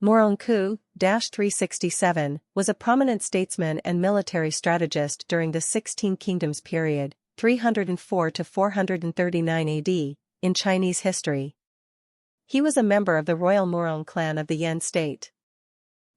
Murong Ke, 367, was a prominent statesman and military strategist during the 16 Kingdoms period, 304 to 439 AD, in Chinese history. He was a member of the royal Murong clan of the Yan state.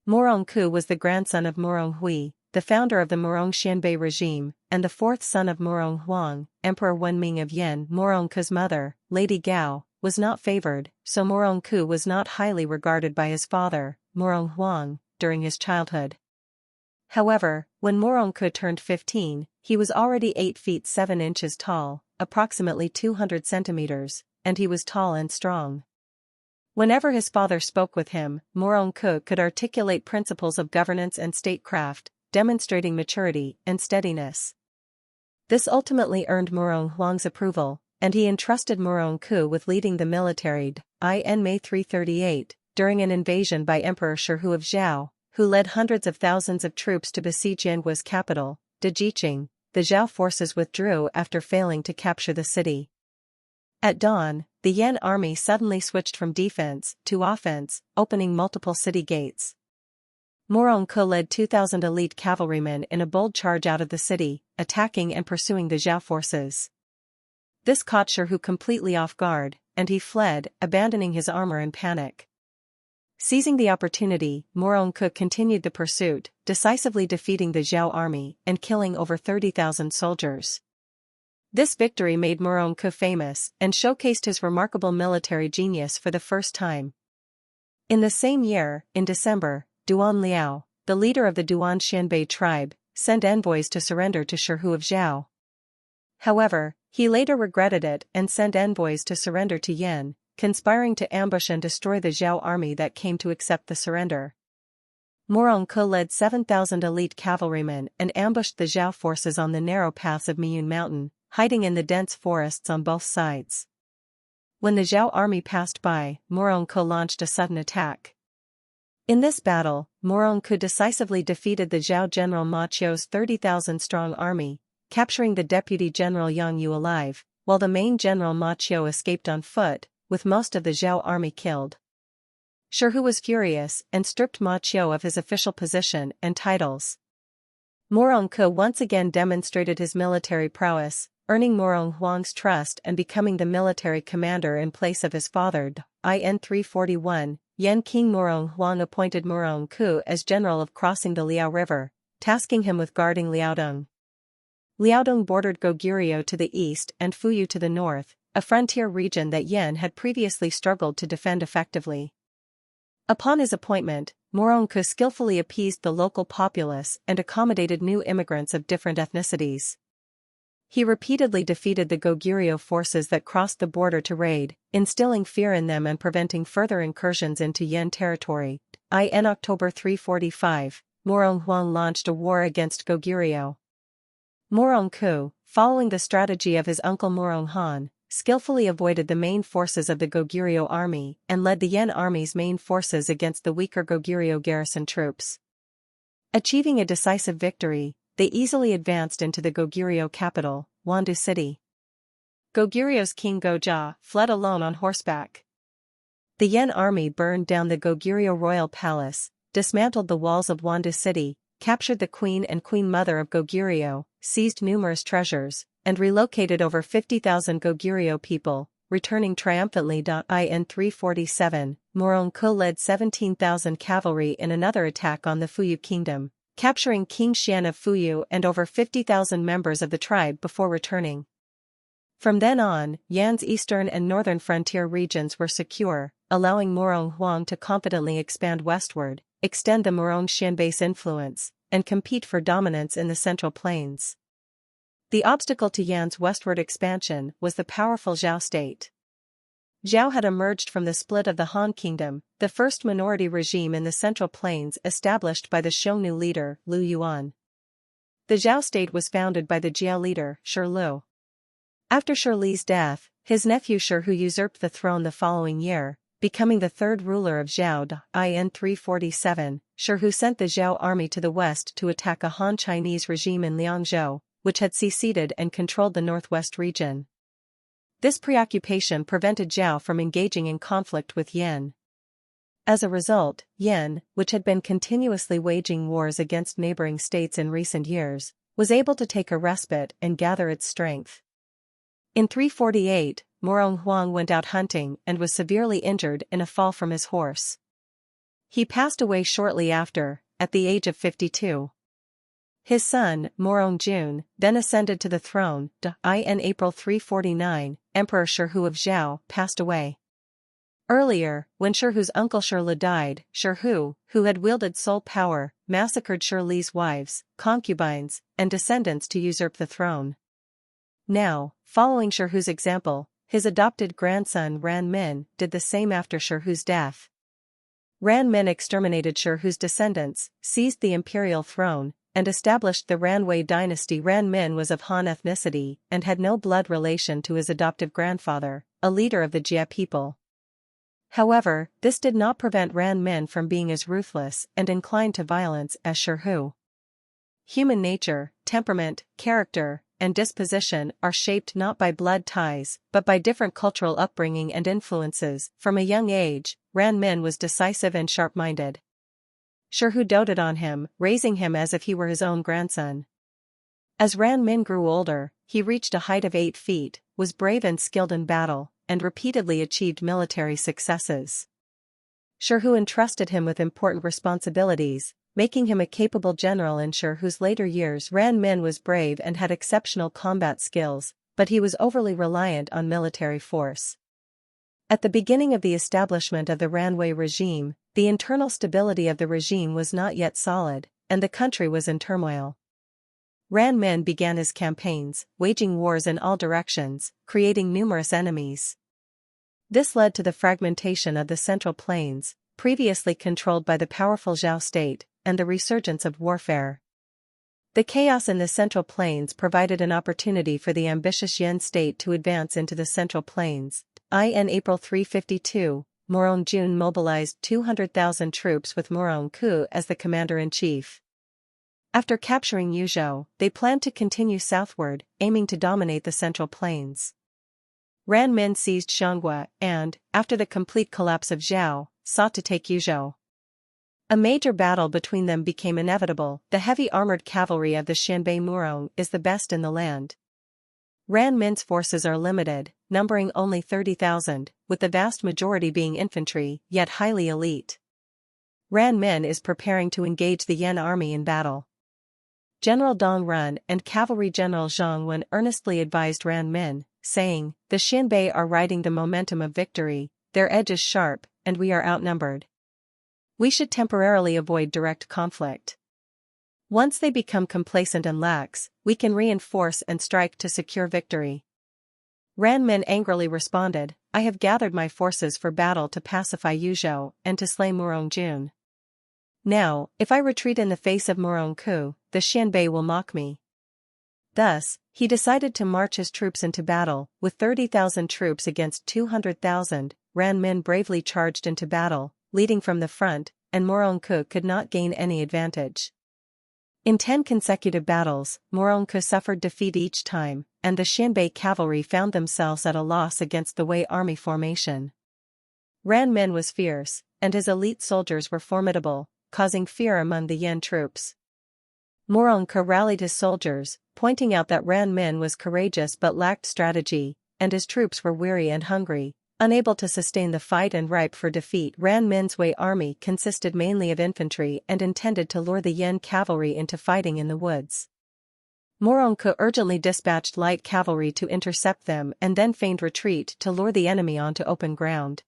Murong Ke was the grandson of Murong Hui, the founder of the Murong Xianbei regime, and the fourth son of Murong Huang, Emperor Wenming of Yan. Murong Ke's mother, Lady Gao, was not favored, so Murong Ke was not highly regarded by his father, Murong Huang, during his childhood. However, when Murong Ke turned 15, he was already 8 feet 7 inches tall, approximately 200 centimeters, and he was tall and strong. Whenever his father spoke with him, Murong Ke could articulate principles of governance and statecraft, demonstrating maturity and steadiness. This ultimately earned Murong Huang's approval, and he entrusted Murong Ke with leading the military in May 338, during an invasion by Emperor Shi of Zhao, who led hundreds of thousands of troops to besiege Yangua's capital, Dejiqing. The Zhao forces withdrew after failing to capture the city. At dawn, the Yan army suddenly switched from defense to offense, opening multiple city gates. Murong Ke led 2,000 elite cavalrymen in a bold charge out of the city, attacking and pursuing the Zhao forces. This caught Shi completely off guard, and he fled, abandoning his armor in panic. Seizing the opportunity, Murong Ke continued the pursuit, decisively defeating the Zhao army and killing over 30,000 soldiers. This victory made Murong Ke famous and showcased his remarkable military genius for the first time. In the same year, in December, Duan Liao, the leader of the Duan Xianbei tribe, sent envoys to surrender to Shi of Zhao. However, he later regretted it and sent envoys to surrender to Yan, conspiring to ambush and destroy the Zhao army that came to accept the surrender. Murong Ke led 7,000 elite cavalrymen and ambushed the Zhao forces on the narrow paths of Miyun Mountain, hiding in the dense forests on both sides. When the Zhao army passed by, Murong Ke launched a sudden attack. In this battle, Murong Ke decisively defeated the Zhao general Ma Qiu's 30,000-strong army, capturing the deputy general Yang Yu alive, while the main general Ma Qiu escaped on foot, with most of the Zhao army killed. Shi was furious and stripped Ma Qiu of his official position and titles. Murong Ke once again demonstrated his military prowess, earning Murong Huang's trust and becoming the military commander in place of his father. In 341, Yan King Murong Huang appointed Murong Ke as general of crossing the Liao River, tasking him with guarding Liaodong. Liaodong bordered Goguryeo to the east and Fuyu to the north, a frontier region that Yan had previously struggled to defend effectively. Upon his appointment, Murong Ke skillfully appeased the local populace and accommodated new immigrants of different ethnicities. He repeatedly defeated the Goguryeo forces that crossed the border to raid, instilling fear in them and preventing further incursions into Yan territory. In October 345, Murong Huang launched a war against Goguryeo. Murong Ke, following the strategy of his uncle Murong Han, skillfully avoided the main forces of the Goguryeo army and led the Yan army's main forces against the weaker Goguryeo garrison troops. Achieving a decisive victory, they easily advanced into the Goguryeo capital, Wandu City. Goguryeo's king Gojia fled alone on horseback. The Yan army burned down the Goguryeo royal palace, dismantled the walls of Wandu City, captured the queen and queen mother of Goguryeo, seized numerous treasures, and relocated over 50,000 Goguryeo people, returning triumphantly. In 347, Murong Ke led 17,000 cavalry in another attack on the Fuyu kingdom, capturing King Xian of Fuyu and over 50,000 members of the tribe before returning. From then on, Yan's eastern and northern frontier regions were secure, allowing Murong Huang to confidently expand westward, extend the Murong Xianbei's influence, and compete for dominance in the Central Plains. The obstacle to Yan's westward expansion was the powerful Zhao state. Zhao had emerged from the split of the Han Kingdom, the first minority regime in the Central Plains established by the Xiongnu leader, Lu Yuan. The Zhao state was founded by the Jia leader, Shi Lu. After Shi Li's death, his nephew Shi usurped the throne the following year, becoming the third ruler of Zhao. In 347, Shi sent the Zhao army to the west to attack a Han Chinese regime in Liangzhou, which had seceded and controlled the northwest region. This preoccupation prevented Zhao from engaging in conflict with Yan. As a result, Yan, which had been continuously waging wars against neighboring states in recent years, was able to take a respite and gather its strength. In 348, Murong Ke went out hunting and was severely injured in a fall from his horse. He passed away shortly after, at the age of 52. His son, Murong Ke, then ascended to the throne. In April 349, Emperor Shirhu of Zhao passed away. Earlier, when Shirhu's uncle Shirli died, Shirhu, who had wielded sole power, massacred Shirli's wives, concubines, and descendants to usurp the throne. Now, following Shirhu's example, his adopted grandson Ran Min did the same after Shirhu's death. Ran Min exterminated Shirhu's descendants, seized the imperial throne, and established the Ranwei dynasty. Ran Min was of Han ethnicity and had no blood relation to his adoptive grandfather, a leader of the Jia people. However, this did not prevent Ran Min from being as ruthless and inclined to violence as Shirhu. Human nature, temperament, character, and disposition are shaped not by blood ties but by different cultural upbringing and influences. From a young age, Ran Min was decisive and sharp-minded. Shirhu doted on him, raising him as if he were his own grandson. As Ran Min grew older, he reached a height of 8 feet, was brave and skilled in battle, and repeatedly achieved military successes. Shirhu entrusted him with important responsibilities, making him a capable general. In Shirhu's later years, Ran Min was brave and had exceptional combat skills, but he was overly reliant on military force. At the beginning of the establishment of the Ranwei regime, the internal stability of the regime was not yet solid, and the country was in turmoil. Ran Min began his campaigns, waging wars in all directions, creating numerous enemies. This led to the fragmentation of the Central Plains, previously controlled by the powerful Zhao state, and the resurgence of warfare. The chaos in the Central Plains provided an opportunity for the ambitious Yan state to advance into the Central Plains. In April 352, Murong Ke mobilized 200,000 troops with Murong Ke as the commander-in-chief. After capturing Yuzhou, they planned to continue southward, aiming to dominate the Central Plains. Ran Min seized Xianghua and, after the complete collapse of Zhao, sought to take Yuzhou. A major battle between them became inevitable. The heavy armored cavalry of the Xianbei Murong is the best in the land. Ran Min's forces are limited, numbering only 30,000, with the vast majority being infantry, yet highly elite. Ran Min is preparing to engage the Yan army in battle. General Dong Run and Cavalry General Zhang Wen earnestly advised Ran Min, saying, "The Xianbei are riding the momentum of victory, their edge is sharp, and we are outnumbered. We should temporarily avoid direct conflict. Once they become complacent and lax, we can reinforce and strike to secure victory." Ran Min angrily responded, "I have gathered my forces for battle to pacify Yuzhou and to slay Murong Ke. Now, if I retreat in the face of Murong Ke, the Xianbei will mock me." Thus, he decided to march his troops into battle. With 30,000 troops against 200,000, Ran Min bravely charged into battle, leading from the front, and Murong Ke could not gain any advantage. In 10 consecutive battles, Murong Ke suffered defeat each time, and the Xianbei cavalry found themselves at a loss against the Wei army formation. Ran Min was fierce, and his elite soldiers were formidable, causing fear among the Yan troops. Murong Ke rallied his soldiers, pointing out that Ran Min was courageous but lacked strategy, and his troops were weary and hungry, unable to sustain the fight and ripe for defeat. Ran Min's Wei army consisted mainly of infantry and intended to lure the Yan cavalry into fighting in the woods. Murong Ke urgently dispatched light cavalry to intercept them and then feigned retreat to lure the enemy onto open ground.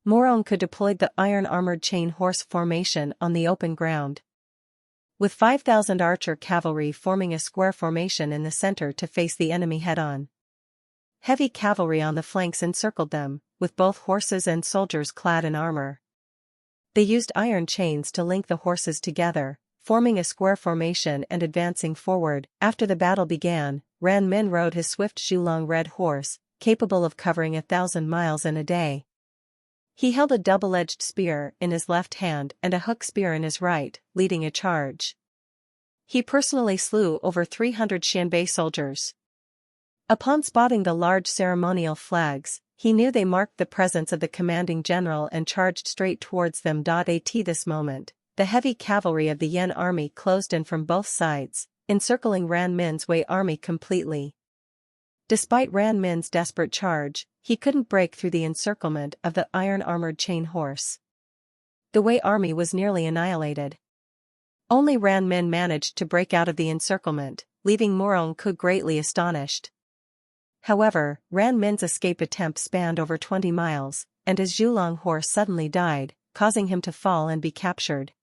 Murong Ke deployed the iron-armored chain horse formation on the open ground, with 5,000 archer cavalry forming a square formation in the center to face the enemy head-on. Heavy cavalry on the flanks encircled them, with both horses and soldiers clad in armor. They used iron chains to link the horses together, forming a square formation and advancing forward. After the battle began, Ran Min rode his swift Zhulong red horse, capable of covering 1,000 miles in a day. He held a double-edged spear in his left hand and a hook spear in his right, leading a charge. He personally slew over 300 Xianbei soldiers. Upon spotting the large ceremonial flags, He knew they marked the presence of the commanding general and charged straight towards them. At this moment, the heavy cavalry of the Yan army closed in from both sides, encircling Ran Min's Wei army completely. Despite Ran Min's desperate charge, he couldn't break through the encirclement of the iron-armored chain horse. The Wei army was nearly annihilated. Only Ran Min managed to break out of the encirclement, leaving Murong Ke greatly astonished. However, Ran Min's escape attempt spanned over 20 miles, and his Zhulong horse suddenly died, causing him to fall and be captured.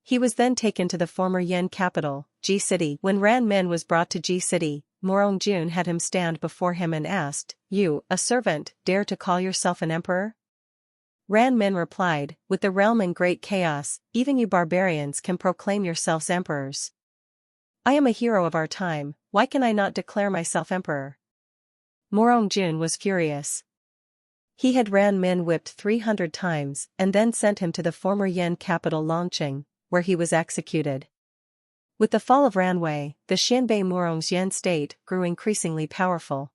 He was then taken to the former Yan capital, Ji City. When Ran Min was brought to Ji City, Murong Jun had him stand before him and asked, "You, a servant, dare to call yourself an emperor?" Ran Min replied, "With the realm in great chaos, even you barbarians can proclaim yourselves emperors. I am a hero of our time, why can I not declare myself emperor?" Murong Jun was furious. He had Ran Min whipped 300 times and then sent him to the former Yan capital Longqing, where he was executed. With the fall of Ranwei, the Xianbei Murong's Yan state grew increasingly powerful.